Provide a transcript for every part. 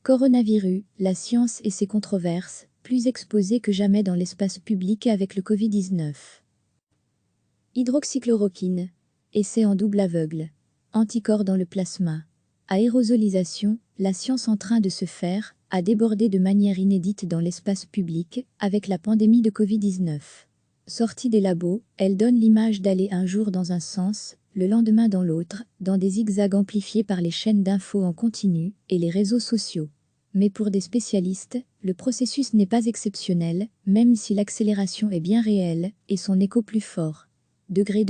Coronavirus, la science et ses controverses, plus exposées que jamais dans l'espace public avec le Covid-19. Hydroxychloroquine. Essai en double aveugle. Anticorps dans le plasma. Aérosolisation, la science en train de se faire, a débordé de manière inédite dans l'espace public avec la pandémie de Covid-19. Sortie des labos, elle donne l'image d'aller un jour dans un sens, le lendemain dans l'autre, dans des zigzags amplifiés par les chaînes d'infos en continu et les réseaux sociaux. Mais pour des spécialistes, le processus n'est pas exceptionnel, même si l'accélération est bien réelle et son écho plus fort. Degré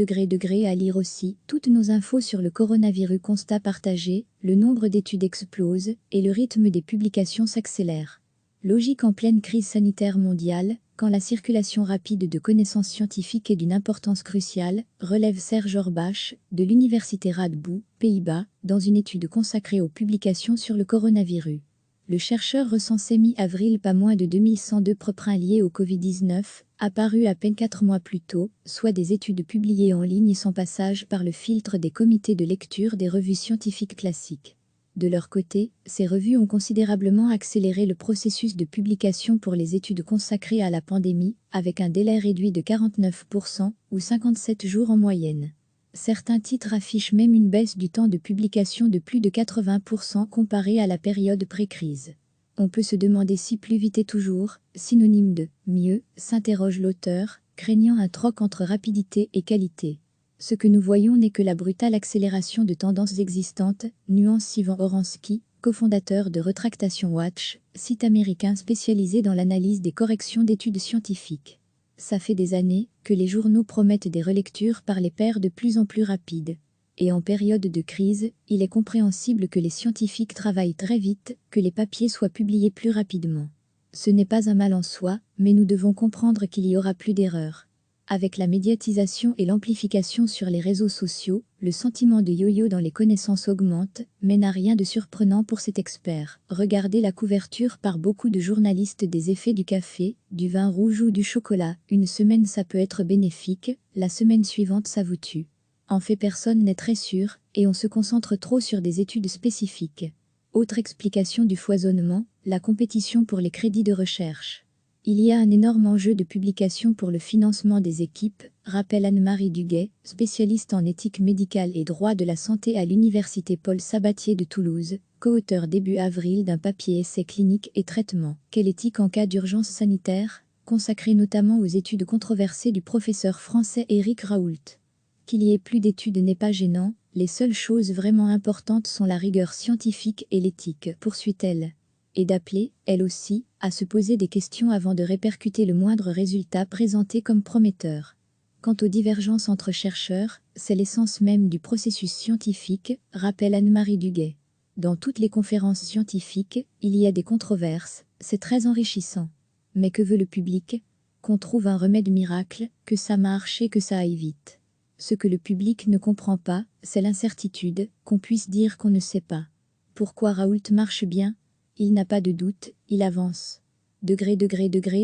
à lire aussi, toutes nos infos sur le coronavirus, constat partagé, le nombre d'études explose et le rythme des publications s'accélère. Logique en pleine crise sanitaire mondiale, quand la circulation rapide de connaissances scientifiques est d'une importance cruciale, relève Serge Orbach, de l'université Radboud, Pays-Bas, dans une étude consacrée aux publications sur le coronavirus. Le chercheur recensait mi-avril pas moins de 2102 préprins liés au Covid-19, apparus à peine 4 mois plus tôt, soit des études publiées en ligne sans passage par le filtre des comités de lecture des revues scientifiques classiques. De leur côté, ces revues ont considérablement accéléré le processus de publication pour les études consacrées à la pandémie, avec un délai réduit de 49% ou 57 jours en moyenne. Certains titres affichent même une baisse du temps de publication de plus de 80% comparé à la période pré-crise. On peut se demander si plus vite est toujours, synonyme de « mieux », s'interroge l'auteur, craignant un troc entre rapidité et qualité. Ce que nous voyons n'est que la brutale accélération de tendances existantes, nuance Ivan Oransky, cofondateur de Retractation Watch, site américain spécialisé dans l'analyse des corrections d'études scientifiques. Ça fait des années que les journaux promettent des relectures par les pairs de plus en plus rapides. Et en période de crise, il est compréhensible que les scientifiques travaillent très vite, que les papiers soient publiés plus rapidement. Ce n'est pas un mal en soi, mais nous devons comprendre qu'il y aura plus d'erreurs. Avec la médiatisation et l'amplification sur les réseaux sociaux, le sentiment de yo-yo dans les connaissances augmente, mais n'a rien de surprenant pour cet expert. Regardez la couverture par beaucoup de journalistes des effets du café, du vin rouge ou du chocolat. Une semaine ça peut être bénéfique, la semaine suivante ça vous tue. En fait, personne n'est très sûr, et on se concentre trop sur des études spécifiques. Autre explication du foisonnement, la compétition pour les crédits de recherche. Il y a un énorme enjeu de publication pour le financement des équipes, rappelle Anne-Marie Duguet, spécialiste en éthique médicale et droit de la santé à l'université Paul Sabatier de Toulouse, co-auteur début avril d'un papier essai clinique et traitement. Quelle éthique en cas d'urgence sanitaire, consacré notamment aux études controversées du professeur français Éric Raoult. Qu'il y ait plus d'études n'est pas gênant, les seules choses vraiment importantes sont la rigueur scientifique et l'éthique, poursuit-elle. Et d'appeler, elle aussi, à se poser des questions avant de répercuter le moindre résultat présenté comme prometteur. Quant aux divergences entre chercheurs, c'est l'essence même du processus scientifique, rappelle Anne-Marie Duguet. Dans toutes les conférences scientifiques, il y a des controverses, c'est très enrichissant. Mais que veut le public? Qu'on trouve un remède miracle, que ça marche et que ça aille vite. Ce que le public ne comprend pas, c'est l'incertitude, qu'on puisse dire qu'on ne sait pas. Pourquoi Raoult marche bien? Il n'a pas de doute, il avance. Degré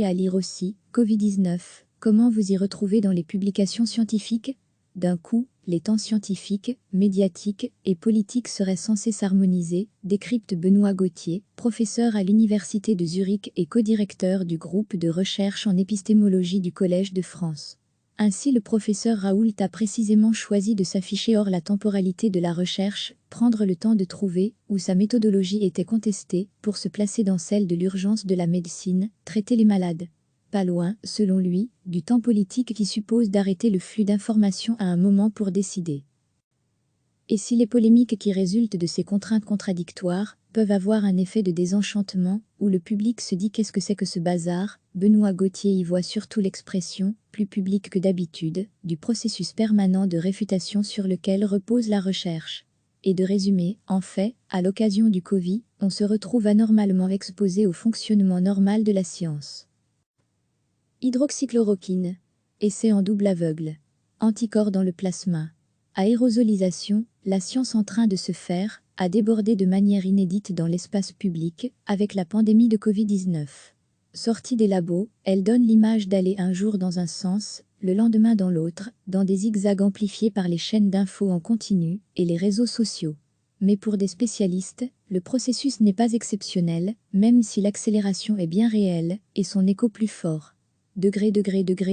à lire aussi, Covid-19, comment vous y retrouvez dans les publications scientifiques? D'un coup, les temps scientifiques, médiatiques et politiques seraient censés s'harmoniser, décrypte Benoît Gauthier, professeur à l'université de Zurich et codirecteur du groupe de recherche en épistémologie du Collège de France. Ainsi le professeur Raoult a précisément choisi de s'afficher hors la temporalité de la recherche, prendre le temps de trouver, où sa méthodologie était contestée, pour se placer dans celle de l'urgence de la médecine, traiter les malades. Pas loin, selon lui, du temps politique qui suppose d'arrêter le flux d'informations à un moment pour décider. Et si les polémiques qui résultent de ces contraintes contradictoires peuvent avoir un effet de désenchantement, où le public se dit qu'est-ce que c'est que ce bazar, Benoît Gauthier y voit surtout l'expression, plus publique que d'habitude, du processus permanent de réfutation sur lequel repose la recherche. Et de résumer, en fait, à l'occasion du Covid, on se retrouve anormalement exposé au fonctionnement normal de la science. Hydroxychloroquine. Essai en double aveugle. Anticorps dans le plasma. Aérosolisation, la science en train de se faire, a débordé de manière inédite dans l'espace public, avec la pandémie de Covid-19. Sortie des labos, elle donne l'image d'aller un jour dans un sens, le lendemain dans l'autre, dans des zigzags amplifiés par les chaînes d'infos en continu et les réseaux sociaux. Mais pour des spécialistes, le processus n'est pas exceptionnel, même si l'accélération est bien réelle, et son écho plus fort. Degré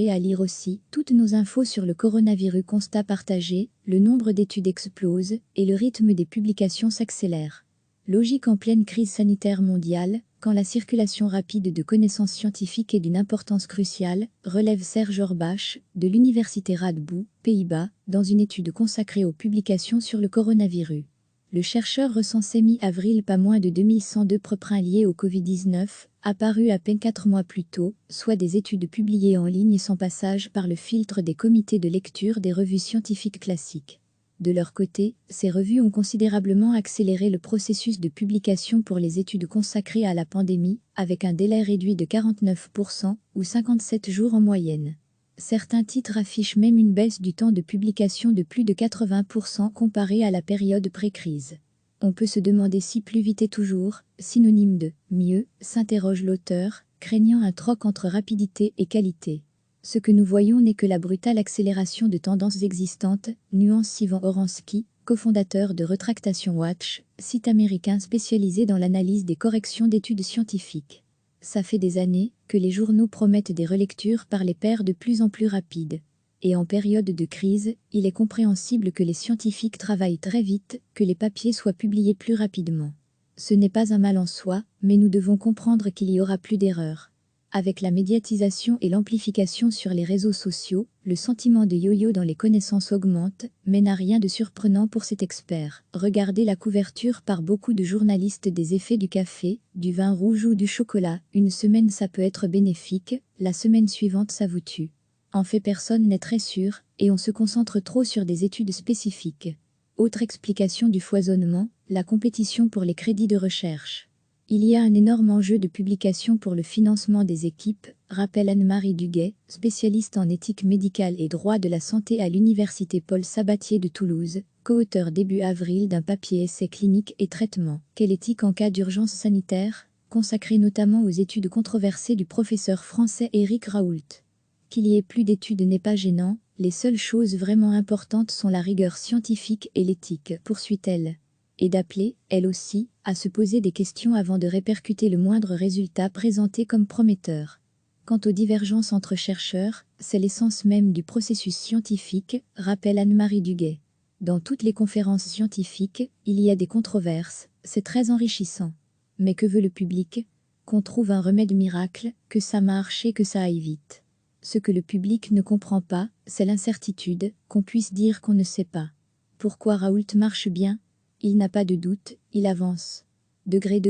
à lire aussi, toutes nos infos sur le coronavirus, constat partagé, le nombre d'études explose, et le rythme des publications s'accélère. Logique en pleine crise sanitaire mondiale, quand la circulation rapide de connaissances scientifiques est d'une importance cruciale, relève Serge Orbach, de l'Université Radboud, Pays-Bas, dans une étude consacrée aux publications sur le coronavirus. Le chercheur recensait mi-avril pas moins de 2102 préprints liés au Covid-19, apparus à peine 4 mois plus tôt, soit des études publiées en ligne sans passage par le filtre des comités de lecture des revues scientifiques classiques. De leur côté, ces revues ont considérablement accéléré le processus de publication pour les études consacrées à la pandémie, avec un délai réduit de 49% ou 57 jours en moyenne. Certains titres affichent même une baisse du temps de publication de plus de 80% comparé à la période pré-crise. On peut se demander si plus vite est toujours, synonyme de mieux, s'interroge l'auteur, craignant un troc entre rapidité et qualité. Ce que nous voyons n'est que la brutale accélération de tendances existantes, nuance Ivan Oransky, cofondateur de Retractation Watch, site américain spécialisé dans l'analyse des corrections d'études scientifiques. Ça fait des années que les journaux promettent des relectures par les pairs de plus en plus rapides. Et en période de crise, il est compréhensible que les scientifiques travaillent très vite, que les papiers soient publiés plus rapidement. Ce n'est pas un mal en soi, mais nous devons comprendre qu'il y aura plus d'erreurs. Avec la médiatisation et l'amplification sur les réseaux sociaux, le sentiment de yo-yo dans les connaissances augmente, mais n'a rien de surprenant pour cet expert. Regardez la couverture par beaucoup de journalistes des effets du café, du vin rouge ou du chocolat. Une semaine ça peut être bénéfique, la semaine suivante ça vous tue. En fait personne n'est très sûr, et on se concentre trop sur des études spécifiques. Autre explication du foisonnement, la compétition pour les crédits de recherche. Il y a un énorme enjeu de publication pour le financement des équipes, rappelle Anne-Marie Duguet, spécialiste en éthique médicale et droit de la santé à l'Université Paul Sabatier de Toulouse, co-auteur début avril d'un papier essai clinique et traitement. Quelle éthique en cas d'urgence sanitaire, consacré notamment aux études controversées du professeur français Éric Raoult. Qu'il y ait plus d'études n'est pas gênant, les seules choses vraiment importantes sont la rigueur scientifique et l'éthique, poursuit-elle. Et d'appeler, elle aussi, à se poser des questions avant de répercuter le moindre résultat présenté comme prometteur. Quant aux divergences entre chercheurs, c'est l'essence même du processus scientifique, rappelle Anne-Marie Duguet. Dans toutes les conférences scientifiques, il y a des controverses, c'est très enrichissant. Mais que veut le public? Qu'on trouve un remède miracle, que ça marche et que ça aille vite. Ce que le public ne comprend pas, c'est l'incertitude, qu'on puisse dire qu'on ne sait pas. Pourquoi Raoult marche bien? Il n'a pas de doute, il avance. Degré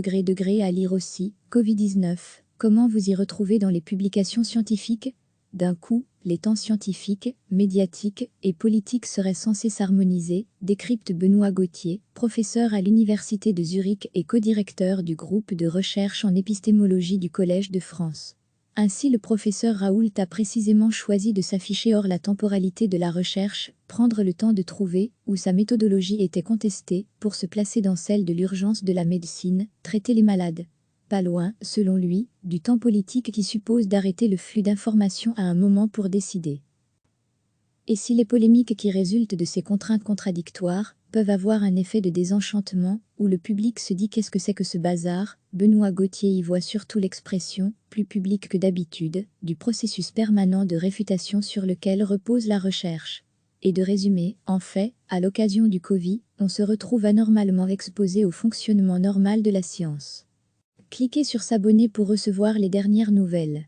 à lire aussi, Covid-19, comment vous y retrouvez dans les publications scientifiques? D'un coup, les temps scientifiques, médiatiques et politiques seraient censés s'harmoniser, décrypte Benoît Gauthier, professeur à l'Université de Zurich et codirecteur du groupe de recherche en épistémologie du Collège de France. Ainsi le professeur Raoult a précisément choisi de s'afficher hors la temporalité de la recherche, prendre le temps de trouver, où sa méthodologie était contestée, pour se placer dans celle de l'urgence de la médecine, traiter les malades. Pas loin, selon lui, du temps politique qui suppose d'arrêter le flux d'informations à un moment pour décider. Et si les polémiques qui résultent de ces contraintes contradictoires peuvent avoir un effet de désenchantement, où le public se dit qu'est-ce que c'est que ce bazar, Benoît Gauthier y voit surtout l'expression, plus publique que d'habitude, du processus permanent de réfutation sur lequel repose la recherche. Et de résumer, en fait, à l'occasion du Covid, on se retrouve anormalement exposé au fonctionnement normal de la science. Cliquez sur s'abonner pour recevoir les dernières nouvelles.